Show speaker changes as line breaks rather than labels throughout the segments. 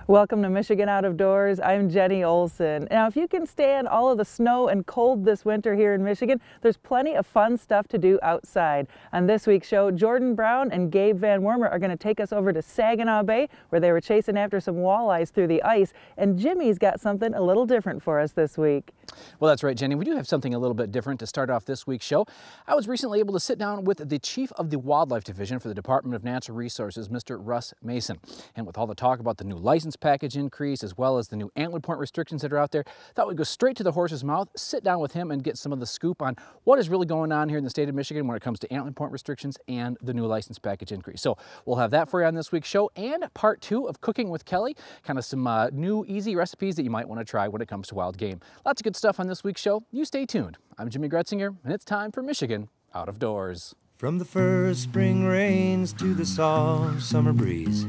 Welcome to Michigan Out of Doors. I'm Jenny Olson. Now, if you can stand all of the snow and cold this winter here in Michigan, there's plenty of fun stuff to do outside. On this week's show, Jordan Brown and Gabe Van Wormer are going to take us over to Saginaw Bay, where they were chasing after some walleyes through the ice. And Jimmy's got something a little different for us this week.
Well, that's right, Jenny. We do have something a little bit different to start off this week's show. I was recently able to sit down with the Chief of the Wildlife Division for the Department of Natural Resources, Mr. Russ Mason. And with all the talk about the new license package increase, as well as the new antler point restrictions that are out there, thought we'd go straight to the horse's mouth, sit down with him and get some of the scoop on what is really going on here in the state of Michigan when it comes to antler point restrictions and the new license package increase. So we'll have that for you on this week's show, and part 2 of Cooking with Kelly, kind of some new easy recipes that you might want to try when it comes to wild game. Lots of good stuff on this week's show. You stay tuned. I'm Jimmy Gretzinger, and it's time for Michigan Out of Doors.
From the first spring rains to the soft summer breeze,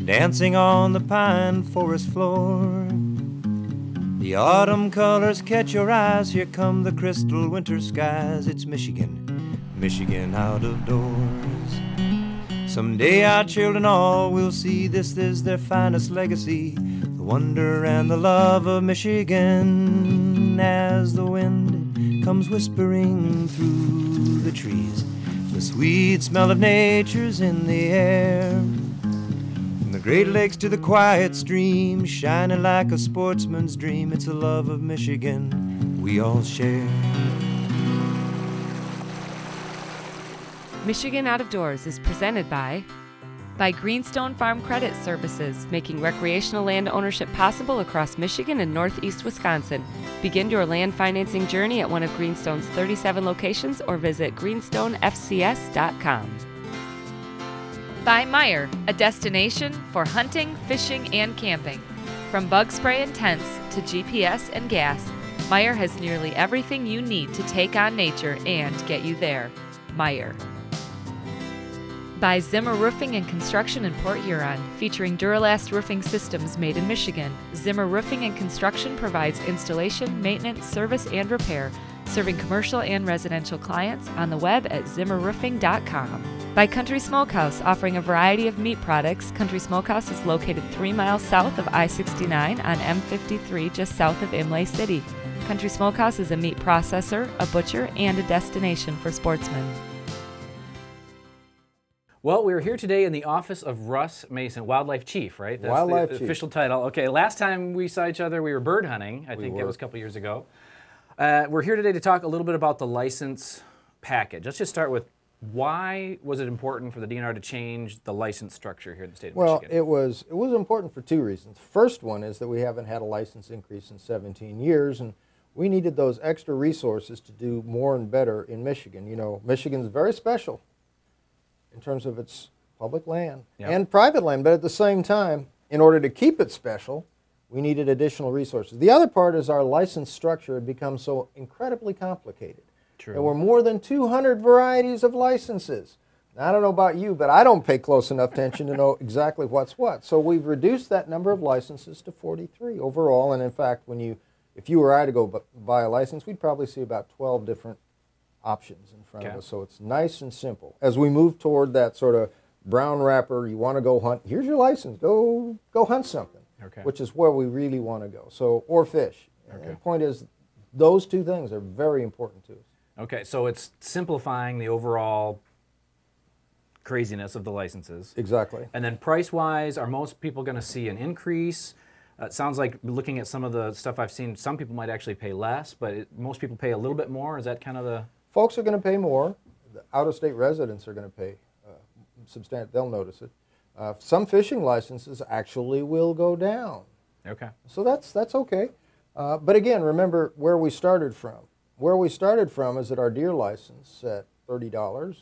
dancing on the pine forest floor, the autumn colors catch your eyes. Here come the crystal winter skies. It's Michigan, Michigan out of doors. Someday our children all will see this is their finest legacy, the wonder and the love of Michigan. As the wind comes whispering through the trees, the sweet smell of nature's in the air. From the Great Lakes to the quiet stream, shining like a sportsman's dream, it's the love of Michigan we all share.
Michigan Out of Doors is presented by GreenStone Farm Credit Services, making recreational land ownership possible across Michigan and northeast Wisconsin. Begin your land financing journey at one of GreenStone's 37 locations or visit greenstonefcs.com. By Meyer, a destination for hunting, fishing, and camping. From bug spray and tents to GPS and gas, Meyer has nearly everything you need to take on nature and get you there. Meyer. By ZIMMER Roofing and Construction in Port Huron, featuring Duralast roofing systems made in Michigan. ZIMMER Roofing and Construction provides installation, maintenance, service, and repair, serving commercial and residential clients on the web at zimmerroofing.com. By Country Smokehouse, offering a variety of meat products. Country Smokehouse is located 3 miles south of I-69 on M53, just south of Imlay City. Country Smokehouse is a meat processor, a butcher, and a destination for sportsmen.
Well, we're here today in the office of Russ Mason, Wildlife Chief, right? That's
Wildlife
the
Chief.
official title. Okay, last time we saw each other, we were bird hunting. I think that was a couple years ago. We're here today to talk a little bit about the license package. Let's just start with, why was it important for the DNR to change the license structure here in the state of Michigan?
Well, it was important for 2 reasons. First one is that we haven't had a license increase in 17 years, and we needed those extra resources to do more and better in Michigan. You know, Michigan's very special in terms of its public land and private land, but at the same time, in order to keep it special, we needed additional resources. The other part is our license structure had become so incredibly complicated.
True.
There were more than 200 varieties of licenses. Now, I don't know about you, but I don't pay close enough attention to know exactly what's what. So we've reduced that number of licenses to 43 overall, and in fact, if you or I to go buy a license, we'd probably see about 12 different options in front of us, so it's nice and simple. As we move toward that sort of brown wrapper, you want to go hunt, here's your license, go hunt something, which is where we really want to go, so, or fish. And the point is, those 2 things are very important to us.
Okay, so it's simplifying the overall craziness of the licenses.
Exactly.
And then price-wise, are most people going to see an increase? It sounds like, looking at some of the stuff I've seen, some people might actually pay less, but most people pay a little bit more. Is that kind of the...
Folks are going to pay more. The out-of-state residents are going to pay substantial. They'll notice it. Some fishing licenses actually will go down.
Okay.
So that's okay. But again, remember where we started from. Where we started from is that our deer license at $30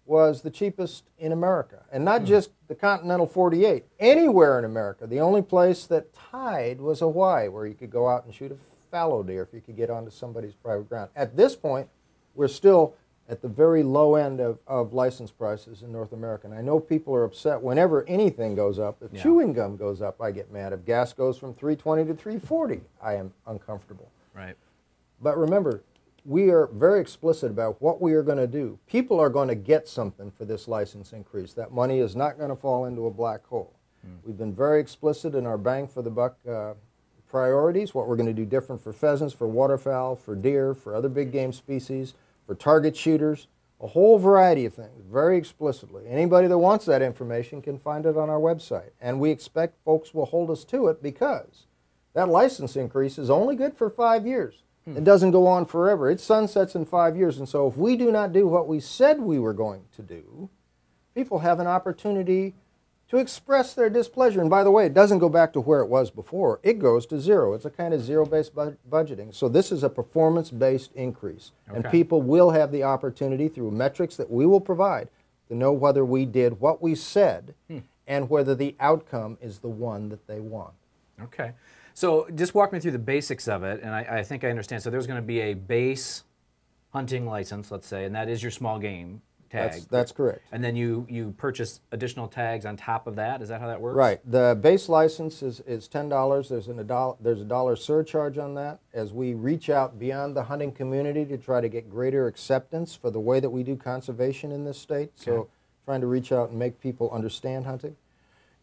was the cheapest in America. And not just the continental 48, anywhere in America. The only place that tied was Hawaii, where you could go out and shoot a fallow deer if you could get onto somebody's private ground. At this point, we're still at the very low end of license prices in North America. And I know people are upset whenever anything goes up. If chewing gum goes up, I get mad. If gas goes from $3.20 to $3.40, I am uncomfortable.
Right.
But remember, we are very explicit about what we are going to do. People are going to get something for this license increase. That money is not going to fall into a black hole. We've been very explicit in our bang for the buck priorities, what we're going to do different for pheasants, for waterfowl, for deer, for other big game species, for target shooters, a whole variety of things, very explicitly. Anybody that wants that information can find it on our website. And we expect folks will hold us to it because that license increase is only good for 5 years. It doesn't go on forever. It sunsets in 5 years. And so if we do not do what we said we were going to do, people have an opportunity to express their displeasure. And by the way, it doesn't go back to where it was before. It goes to zero. It's a kind of zero-based budgeting. So this is a performance-based increase. Okay. And people will have the opportunity through metrics that we will provide to know whether we did what we said and whether the outcome is the one that they want.
Okay. So just walk me through the basics of it, and I think I understand. So there's going to be a base hunting license, let's say, and that is your small game tag.
That's correct.
And then you purchase additional tags on top of that? Is that how that works?
Right. The base license is $10. There's a dollar surcharge on that as we reach out beyond the hunting community to try to get greater acceptance for the way that we do conservation in this state. Okay. So trying to reach out and make people understand hunting.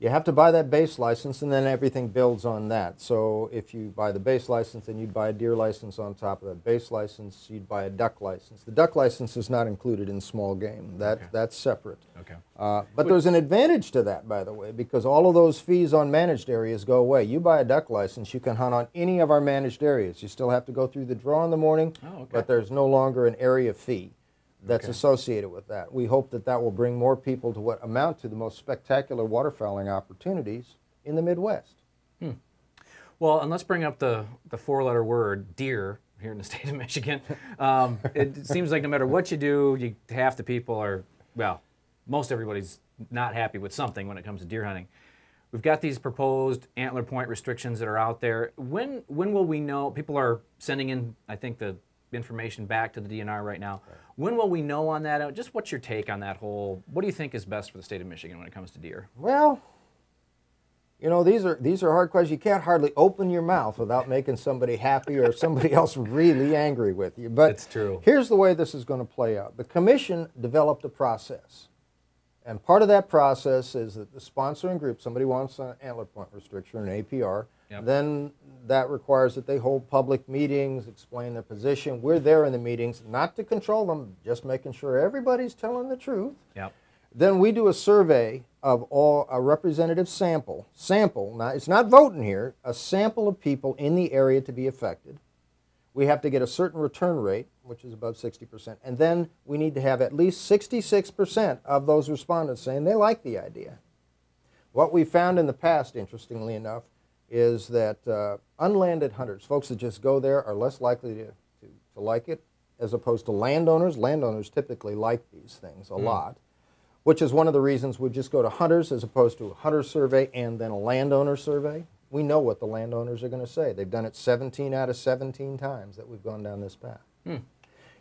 You have to buy that base license, and then everything builds on that. So if you buy the base license, then you'd buy a deer license on top of that base license. You'd buy a duck license. The duck license is not included in small game. That's separate. Okay. But there's an advantage to that, by the way, because all of those fees on managed areas go away. You buy a duck license, you can hunt on any of our managed areas. You still have to go through the draw in the morning, but there's no longer an area fee that's associated with that. We hope that that will bring more people to what amount to the most spectacular waterfowling opportunities in the Midwest.
Well, and let's bring up the four-letter word, deer, here in the state of Michigan. It seems like no matter what you do, half the people are, well, most everybody's not happy with something when it comes to deer hunting. We've got these proposed antler point restrictions that are out there. When will we know? People are sending in, I think, the information back to the DNR right now. Right. When will we know on that? Just what's your take on that whole, what do you think is best for the state of Michigan when it comes to deer?
Well, you know, these are hard questions. You can't hardly open your mouth without making somebody happy or somebody else really angry with you. But
it's true.
Here's the way this is going to play out. The commission developed a process. And part of that process is that the sponsoring group, somebody wants an antler point restriction, an APR, then that requires that they hold public meetings, explain their position. We're there in the meetings, not to control them, just making sure everybody's telling the truth. Then we do a survey of a representative sample. Now it's not voting here, a sample of people in the area to be affected. We have to get a certain return rate, which is above 60%, and then we need to have at least 66% of those respondents saying they like the idea. What we found in the past, interestingly enough, is that unlanded hunters, folks that just go there, are less likely to like it, as opposed to landowners. Landowners typically like these things a lot, which is one of the reasons we just go to hunters as opposed to a hunter survey and then a landowner survey. We know what the landowners are going to say. They've done it 17 out of 17 times that we've gone down this path.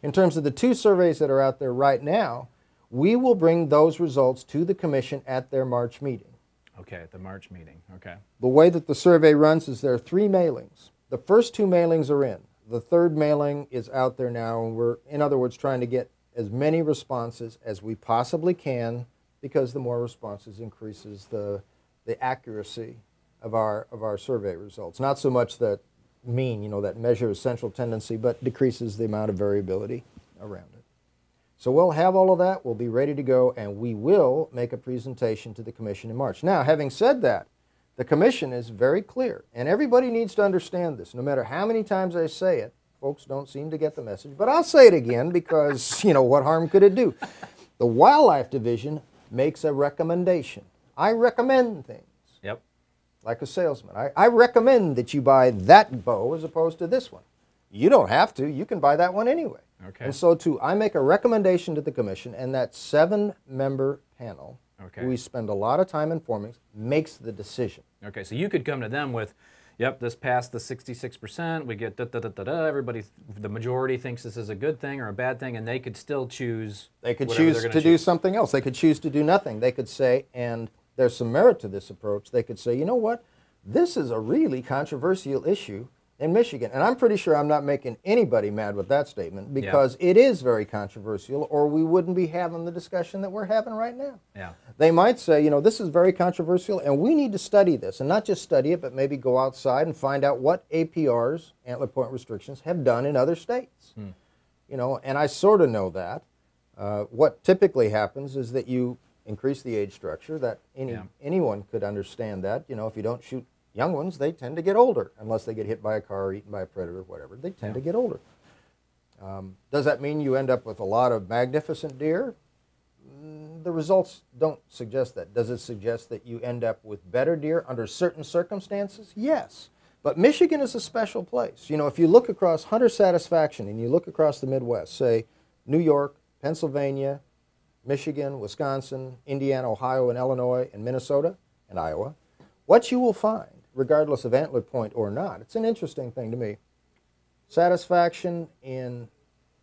In terms of the two surveys that are out there right now, we will bring those results to the commission at their March meeting.
Okay, at the March meeting, okay.
The way that the survey runs is there are 3 mailings. The first 2 mailings are in. The third mailing is out there now, and we're, in other words, trying to get as many responses as we possibly can, because the more responses increases the accuracy of our survey results. Not so much that mean, you know, that measure of central tendency, but decreases the amount of variability around it. So we'll have all of that, we'll be ready to go, and we will make a presentation to the commission in March. Now, having said that, the commission is very clear, and everybody needs to understand this. No matter how many times I say it, folks don't seem to get the message, but I'll say it again because, you know, what harm could it do? The Wildlife Division makes a recommendation. I recommend things. Like a salesman. I recommend that you buy that bow as opposed to this one. You don't have to. You can buy that one anyway. And so, too, I make a recommendation to the commission, and that 7-member panel, who we spend a lot of time informing, makes the decision.
Okay, so you could come to them with, yep, this passed the 66%, we get da-da-da-da-da, everybody, the majority thinks this is a good thing or a bad thing, and they could still choose.
They could choose to do something else. They could choose to do nothing. They could say, and there's some merit to this approach, they could say, you know what, this is a really controversial issue. in Michigan. And I'm pretty sure I'm not making anybody mad with that statement, because it is very controversial, or we wouldn't be having the discussion that we're having right now.
Yeah.
They might say, you know, this is very controversial and we need to study this, and not just study it, but maybe go outside and find out what APRs, antler point restrictions, have done in other states. You know, and I sort of know that. What typically happens is that you increase the age structure, that anyone could understand that. You know, if you don't shoot young ones, they tend to get older, unless they get hit by a car or eaten by a predator or whatever. They tend to get older. Does that mean you end up with a lot of magnificent deer? The results don't suggest that. Does it suggest that you end up with better deer under certain circumstances? Yes. But Michigan is a special place. You know, if you look across hunter satisfaction and you look across the Midwest, say New York, Pennsylvania, Michigan, Wisconsin, Indiana, Ohio, and Illinois, and Minnesota, and Iowa, what you will find, regardless of antler point or not, it's an interesting thing to me. Satisfaction in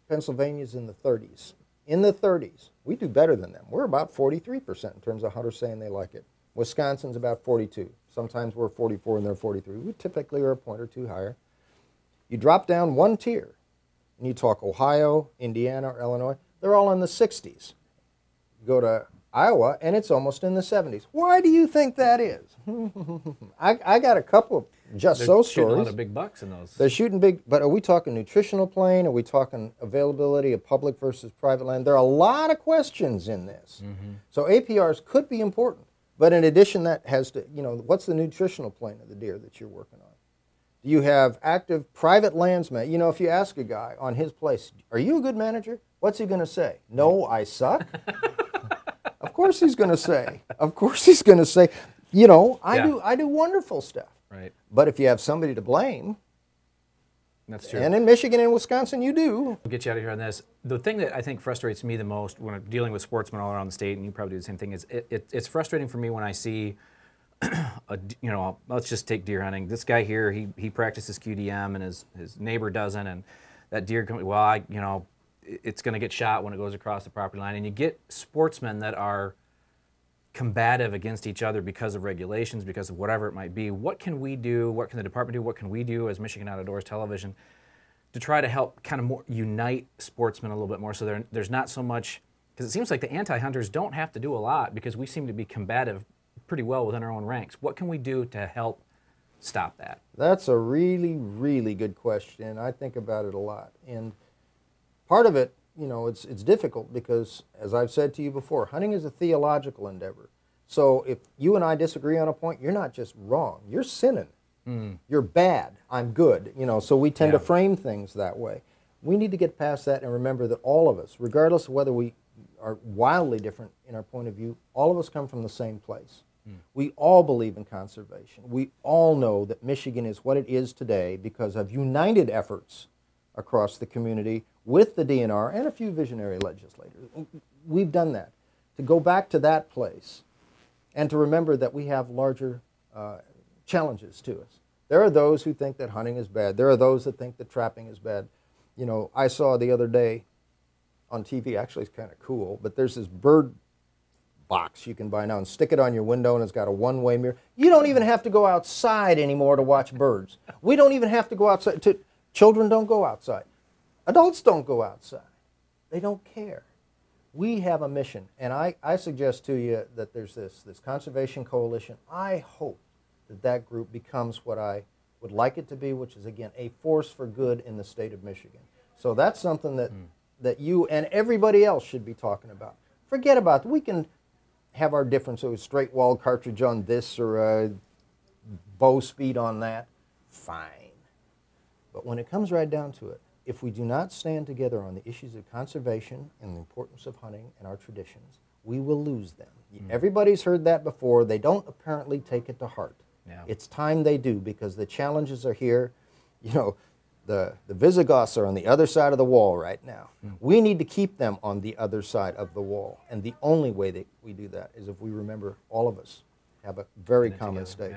Pennsylvania is in the 30s. In the 30s. We do better than them. We're about 43% in terms of hunters saying they like it. Wisconsin's about 42. Sometimes we're 44 and they're 43. We typically are a point or two higher. You drop down one tier, and you talk Ohio, Indiana, or Illinois, they're all in the 60s. You go to Iowa, and it's almost in the 70s. Why do you think that is? I got a couple of so stories.
They're shooting a lot of big bucks in those.
They're shooting big, but are we talking nutritional plane? Are we talking availability of public versus private land? There are a lot of questions in this. So APRs could be important, but in addition, that has to, you know, what's the nutritional plane of the deer that you're working on? Do you have active private landsmen? You know, if you ask a guy on his place, are you a good manager? What's he going to say? No, I suck. Of course he's going to say. Of course he's going to say, you know, I do wonderful stuff.
Right.
But if you have somebody to blame,
that's true.
and in Michigan and Wisconsin you do.
We'll get you out of here on this. The thing that I think frustrates me the most when I'm dealing with sportsmen all around the state, and you probably do the same thing, is it's frustrating for me when I see, you know, let's just take deer hunting. This guy here, he practices QDM and his neighbor doesn't, and that deer comes, well, you know, it's going to get shot when it goes across the property line. And you get sportsmen that are combative against each other because of regulations, because of whatever it might be. What can we do? What can the department do? What can we do as Michigan Out of Doors Television to try to help kind of more unite sportsmen a little bit more, so there's not so much, because it seems like the anti-hunters don't have to do a lot because we seem to be combative pretty well within our own ranks. What can we do to help stop that?
That's a really, really good question. I think about it a lot. And part of it, you know, it's difficult because, as I've said to you before, hunting is a theological endeavor. So if you and I disagree on a point, you're not just wrong, you're sinning. You're bad, I'm good. You know, so we tend to frame things that way. We need to get past that and remember that all of us, regardless of whether we are wildly different in our point of view, all of us come from the same place. We all believe in conservation. We all know that Michigan is what it is today because of united efforts across the community with the DNR and a few visionary legislators. We've done that. To go back to that place and to remember that we have larger challenges to us. There are those who think that hunting is bad. There are those that think that trapping is bad. You know, I saw the other day on TV, actually it's kind of cool, but there's this bird box you can buy now and stick it on your window, and it's got a one-way mirror. You don't even have to go outside anymore to watch birds. We don't even have to go outside. Children don't go outside. Adults don't go outside. They don't care. We have a mission, and I suggest to you that there's this conservation coalition. I hope that group becomes what I would like it to be, which is, again, a force for good in the state of Michigan. So that's something that you and everybody else should be talking about. Forget about it. We can have our differences, straight wall cartridge on this or a bow speed on that. Fine. But when it comes right down to it, if we do not stand together on the issues of conservation and the importance of hunting and our traditions, we will lose them. Everybody's heard that before. They don't apparently take it to heart. It's time they do, because the challenges are here. You know, the Visigoths are on the other side of the wall right now. We need to keep them on the other side of the wall. And the only way that we do that is if we remember all of us have a very common stake.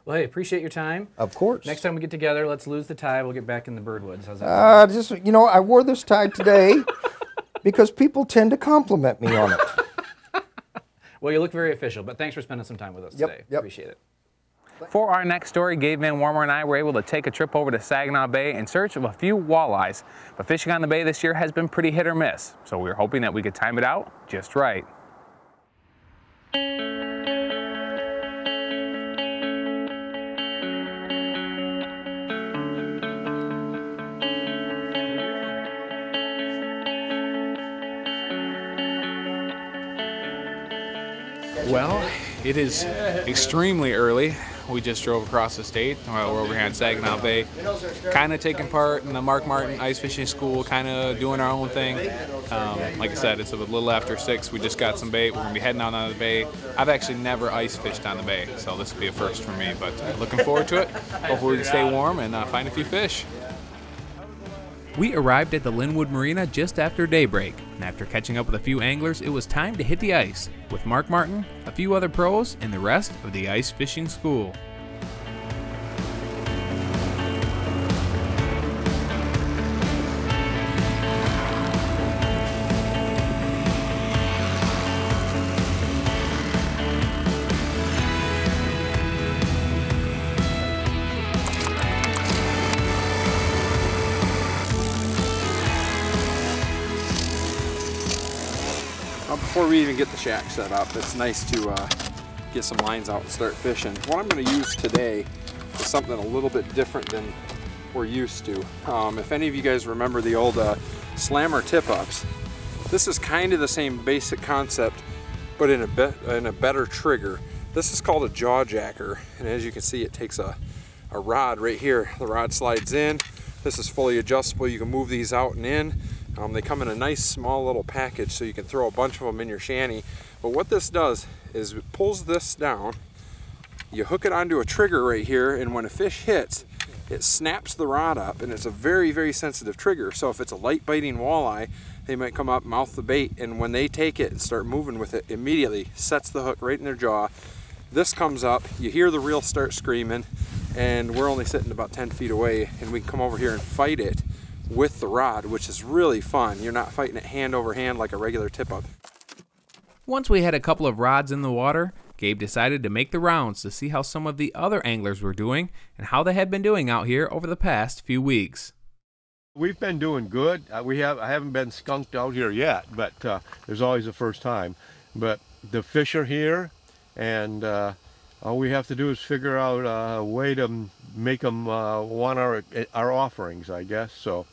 Well, hey, appreciate your time.
Of course.
Next time we get together, let's lose the tie. We'll get back in the birdwoods. How's that?
Just, you know, I wore this tie today because people tend to compliment me on it.
Well, you look very official, but thanks for spending some time with us today.
Yep.
Appreciate it.
For our next story, Gabe Van Warmer and I were able to take a trip over to Saginaw Bay in search of a few walleyes. But fishing on the bay this year has been pretty hit or miss, so we were hoping that we could time it out just right. Well, it is extremely early. We just drove across the state. We're over here in Saginaw Bay, kind of taking part in the Mark Martin Ice Fishing School, kind of doing our own thing. Like I said, it's a little after 6. We just got some bait. We're going to be heading out on the bay. I've actually never ice fished on the bay, so this will be a first for me, but looking forward to it. Hopefully we can stay warm and find a few fish.
We arrived at the Linwood Marina just after daybreak, and after catching up with a few anglers, it was time to hit the ice, with Mark Martin, a few other pros, and the rest of the ice fishing school.
Before we even get the shack set up, it's nice to get some lines out and start fishing. What I'm going to use today is something a little bit different than we're used to. If any of you guys remember the old slammer tip-ups, this is kind of the same basic concept, but in a better trigger. This is called a jaw jacker, and as you can see, it takes a rod right here. The rod slides in. This is fully adjustable. You can move these out and in. They come in a nice small little package, so you can throw a bunch of them in your shanty. But what this does is it pulls this down, you hook it onto a trigger right here, and when a fish hits, it snaps the rod up, and it's a very, very sensitive trigger. So if it's a light biting walleye, they might come up, mouth the bait, and when they take it and start moving with it, immediately sets the hook right in their jaw. This comes up, you hear the reel start screaming, and we're only sitting about 10 feet away, and we can come over here and fight it with the rod, which is really fun. You're not fighting it hand over hand like a regular tip-up.
Once we had a couple of rods in the water, Gabe decided to make the rounds to see how some of the other anglers were doing and how they had been doing out here over the past few weeks.
We've been doing good. I haven't been skunked out here yet, but there's always a first time. But the fish are here, and all we have to do is figure out a way to make them want our offerings, I guess. So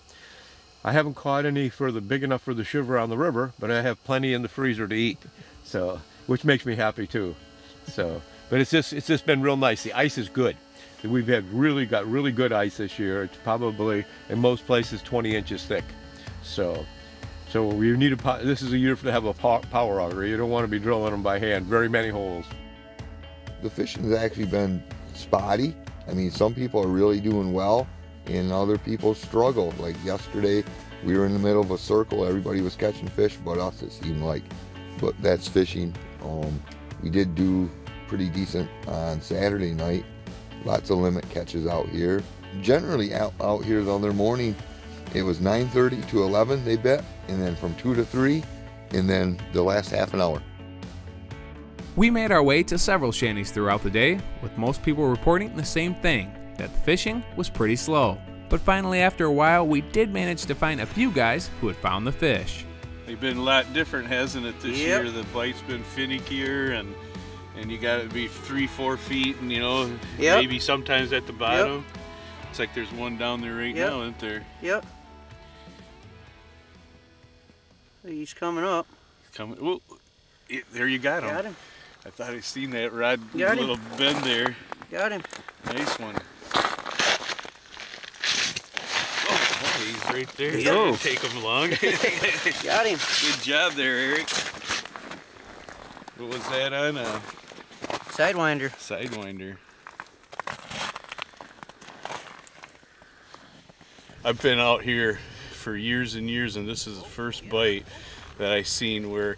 I haven't caught any big enough for the shiver on the river, but I have plenty in the freezer to eat, so which makes me happy too. So, but it's just been real nice. The ice is good. We've got really good ice this year. It's probably in most places 20 inches thick. So we need this is a year to have a power auger. You don't want to be drilling them by hand. Very many holes.
The fishing has actually been spotty. I mean, some people are really doing well, and other people struggle. Like yesterday, we were in the middle of a circle. Everybody was catching fish but us, it seemed like. But that's fishing. We did do pretty decent on Saturday night. Lots of limit catches out here. Generally out here the other morning, it was 9:30 to 11 they bet, and then from 2 to 3, and then the last half an hour.
We made our way to several shanties throughout the day, with most people reporting the same thing, that the fishing was pretty slow. But finally, after a while, we did manage to find a few guys who had found the fish.
They've been a lot different, hasn't it, this year? The bite's been finickier, and you got to be 3-4 feet, and maybe sometimes at the bottom. It's like there's one down there right now, isn't there?
Yep. He's coming up.
Well, there you got him.
Got him.
I thought I seen that rod little bend there.
Got him.
Nice one. Oh, he's right there.
Yep.
Didn't take him long.
Got him.
Good job there, Eric. What was that on?
Sidewinder.
Sidewinder. I've been out here for years and years, and this is the first bite that I've seen where,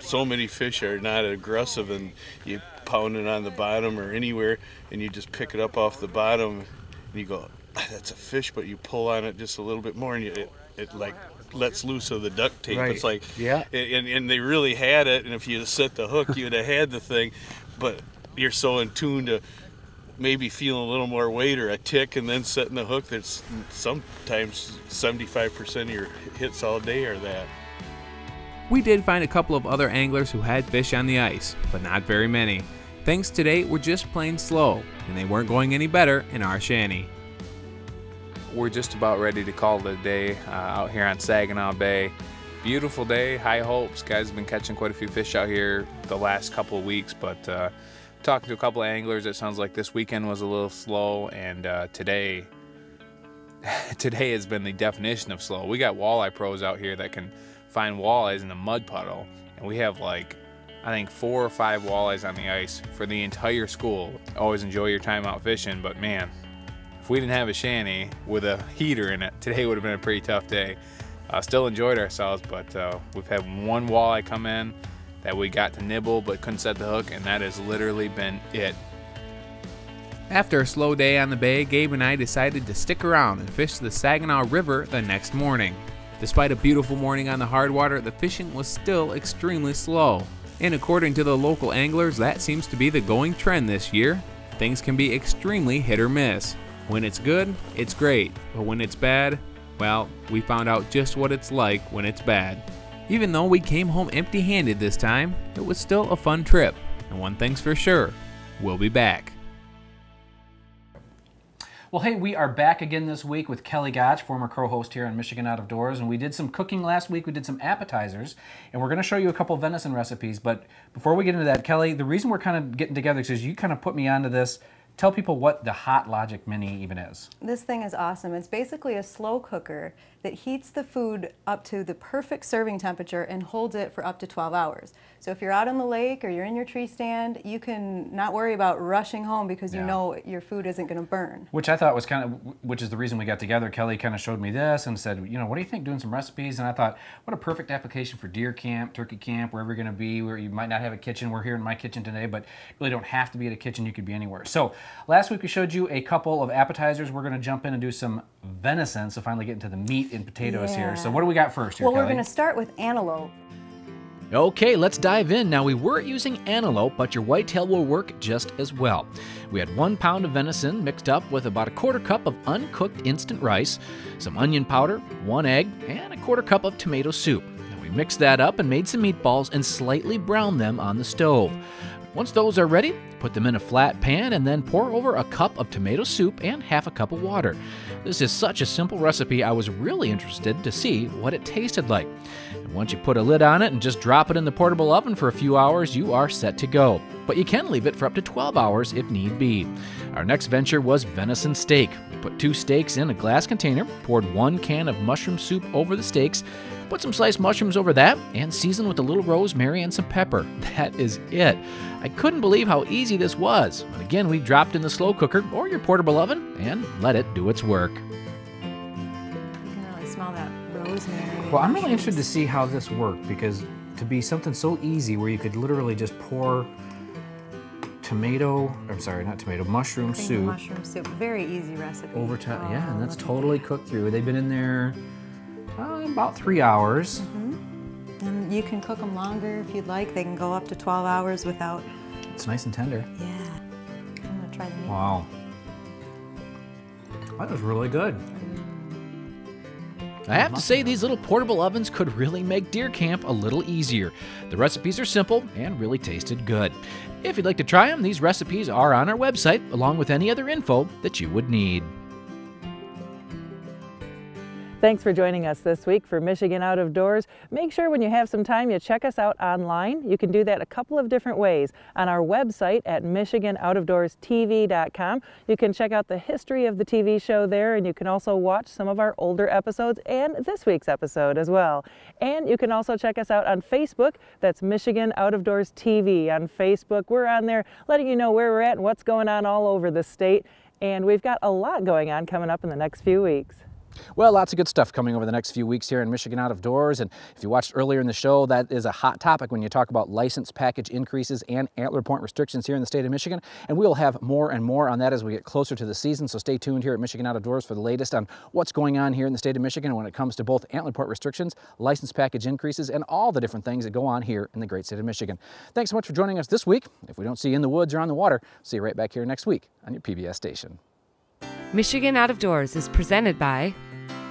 so many fish are not aggressive, and you pound it on the bottom or anywhere, and you just pick it up off the bottom, and you go, that's a fish, but you pull on it just a little bit more, and it like lets loose of the duct tape.
Right.
It's like,
yeah.
And they really had it, and if you set the hook, you'd have had the thing. But you're so in tune to maybe feeling a little more weight or a tick and then setting the hook. That's sometimes 75% of your hits all day are that.
We did find a couple of other anglers who had fish on the ice, but not very many. Things today were just plain slow, and they weren't going any better in our shanty.
We're just about ready to call it a day out here on Saginaw Bay. Beautiful day, high hopes. Guys have been catching quite a few fish out here the last couple of weeks, but talking to a couple of anglers, it sounds like this weekend was a little slow, and today has been the definition of slow. We got walleye pros out here that can find walleyes in a mud puddle, and we have like I think 4 or 5 walleyes on the ice for the entire school. Always enjoy your time out fishing, but man, if we didn't have a shanty with a heater in it, today would have been a pretty tough day. Still enjoyed ourselves, but we've had one walleye come in that we got to nibble but couldn't set the hook, and that has literally been it.
After a slow day on the bay, Gabe and I decided to stick around and fish the Saginaw River the next morning. Despite a beautiful morning on the hard water, the fishing was still extremely slow. And according to the local anglers, that seems to be the going trend this year. Things can be extremely hit or miss. When it's good, it's great, but when it's bad, well, we found out just what it's like when it's bad. Even though we came home empty-handed this time, it was still a fun trip. And one thing's for sure, we'll be back.
Well, hey, we are back again this week with Kelly Gotch, former co-host here on Michigan Out of Doors, and we did some cooking last week. We did some appetizers, and we're going to show you a couple venison recipes. But before we get into that, Kelly, the reason we're kind of getting together is because you kind of put me onto this. Tell people what the Hot Logic Mini even is.
This thing is awesome. It's basically a slow cooker that heats the food up to the perfect serving temperature and holds it for up to 12 hours. So if you're out on the lake or you're in your tree stand, you can not worry about rushing home because you know your food isn't going to burn.
Which I thought was kind of, which is the reason we got together. Kelly kind of showed me this and said, you know, what do you think doing some recipes? And I thought, what a perfect application for deer camp, turkey camp, wherever you're going to be, where you might not have a kitchen. We're here in my kitchen today, but really don't have to be at a kitchen. You could be anywhere. So last week we showed you a couple of appetizers. We're going to jump in and do some venison, so finally get into the meat and potatoes here. So what do we got first here,
Well,
Kelly?
we're going to start with antelope.
Okay, let's dive in. Now, we were using antelope, but your whitetail will work just as well. We had 1 pound of venison mixed up with about a 1/4 cup of uncooked instant rice, some onion powder, 1 egg, and a 1/4 cup of tomato soup. Now, we mixed that up and made some meatballs and slightly browned them on the stove. Once those are ready, put them in a flat pan and then pour over a cup of tomato soup and 1/2 cup of water. This is such a simple recipe, I was really interested to see what it tasted like. And once you put a lid on it and just drop it in the portable oven for a few hours, you are set to go. But you can leave it for up to 12 hours if need be. Our next venture was venison steak. We put 2 steaks in a glass container, poured 1 can of mushroom soup over the steaks, put some sliced mushrooms over that, and seasoned with a little rosemary and some pepper. That is it. I couldn't believe how easy this was. But again, we dropped in the slow cooker or your portable oven and let it do its work.
You can really smell that rosemary.
Well, I'm really interested to see how this worked, because to be something so easy where you could literally just pour mushroom soup.
Mushroom soup, very easy recipe.
Over time, yeah, and that's totally cooked through. They've been in there about 3 hours.
And you can cook them longer if you'd like. They can go up to 12 hours without...
It's nice and tender.
Yeah. I'm going to try the meat.
Wow. That was really good. I have to say, these little portable ovens could really make deer camp a little easier. The recipes are simple and really tasted good. If you'd like to try them, these recipes are on our website, along with any other info that you would need.
Thanks for joining us this week for Michigan Out of Doors. Make sure when you have some time you check us out online. You can do that a couple of different ways. On our website at MichiganOutofDoorsTV.com, you can check out the history of the TV show there, and you can also watch some of our older episodes and this week's episode as well. And you can also check us out on Facebook. That's Michigan Out of Doors TV on Facebook. We're on there letting you know where we're at and what's going on all over the state. And we've got a lot going on coming up in the next few weeks.
Well, lots of good stuff coming over the next few weeks here in Michigan Out of Doors. And if you watched earlier in the show, that is a hot topic when you talk about license package increases and antler point restrictions here in the state of Michigan. And we'll have more and more on that as we get closer to the season. So stay tuned here at Michigan Out of Doors for the latest on what's going on here in the state of Michigan when it comes to both antler point restrictions, license package increases, and all the different things that go on here in the great state of Michigan. Thanks so much for joining us this week. If we don't see you in the woods or on the water, see you right back here next week on your PBS station.
Michigan Out of Doors is presented by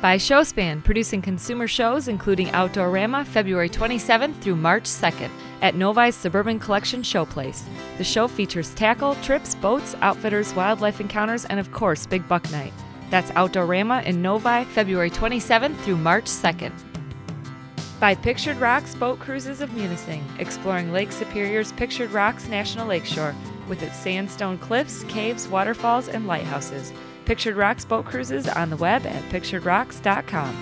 Showspan, producing consumer shows including Outdoorama February 27th through March 2nd at Novi's Suburban Collection Showplace. The show features tackle, trips, boats, outfitters, wildlife encounters, and of course, Big Buck Night. That's Outdoorama in Novi February 27th through March 2nd. By Pictured Rocks Boat Cruises of Munising, exploring Lake Superior's Pictured Rocks National Lakeshore with its sandstone cliffs, caves, waterfalls, and lighthouses. Pictured Rocks Boat Cruises on the web at picturedrocks.com.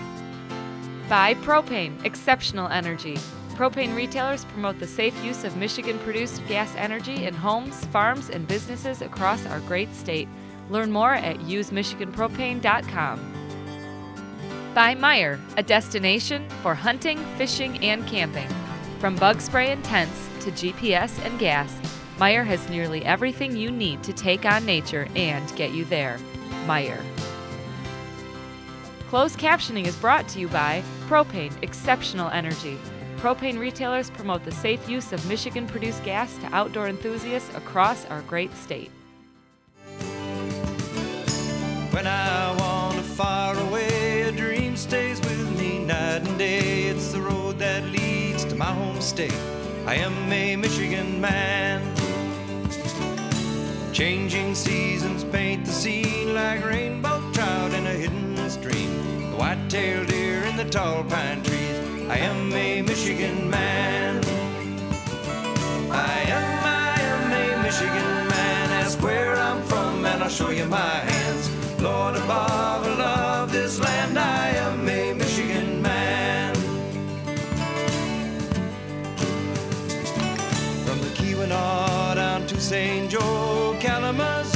By Propane, exceptional energy. Propane retailers promote the safe use of Michigan-produced gas energy in homes, farms, and businesses across our great state. Learn more at usemichiganpropane.com. By Meyer, a destination for hunting, fishing, and camping. From bug spray and tents to GPS and gas, Meyer has nearly everything you need to take on nature and get you there. Meyer. Closed captioning is brought to you by Propane, exceptional energy. Propane retailers promote the safe use of Michigan-produced gas to outdoor enthusiasts across our great state.
When I wander far away, a dream stays with me night and day. It's the road that leads to my home state. I am a Michigan man. Changing seasons paint the scene like rainbow trout in a hidden stream. The white-tailed deer in the tall pine trees. I am a Michigan man. I am a Michigan man. Ask where I'm from and I'll show you my hands. Lord above, I love this land. I am a Michigan man. From the Keweenaw down to St. Joe, Kalamazoo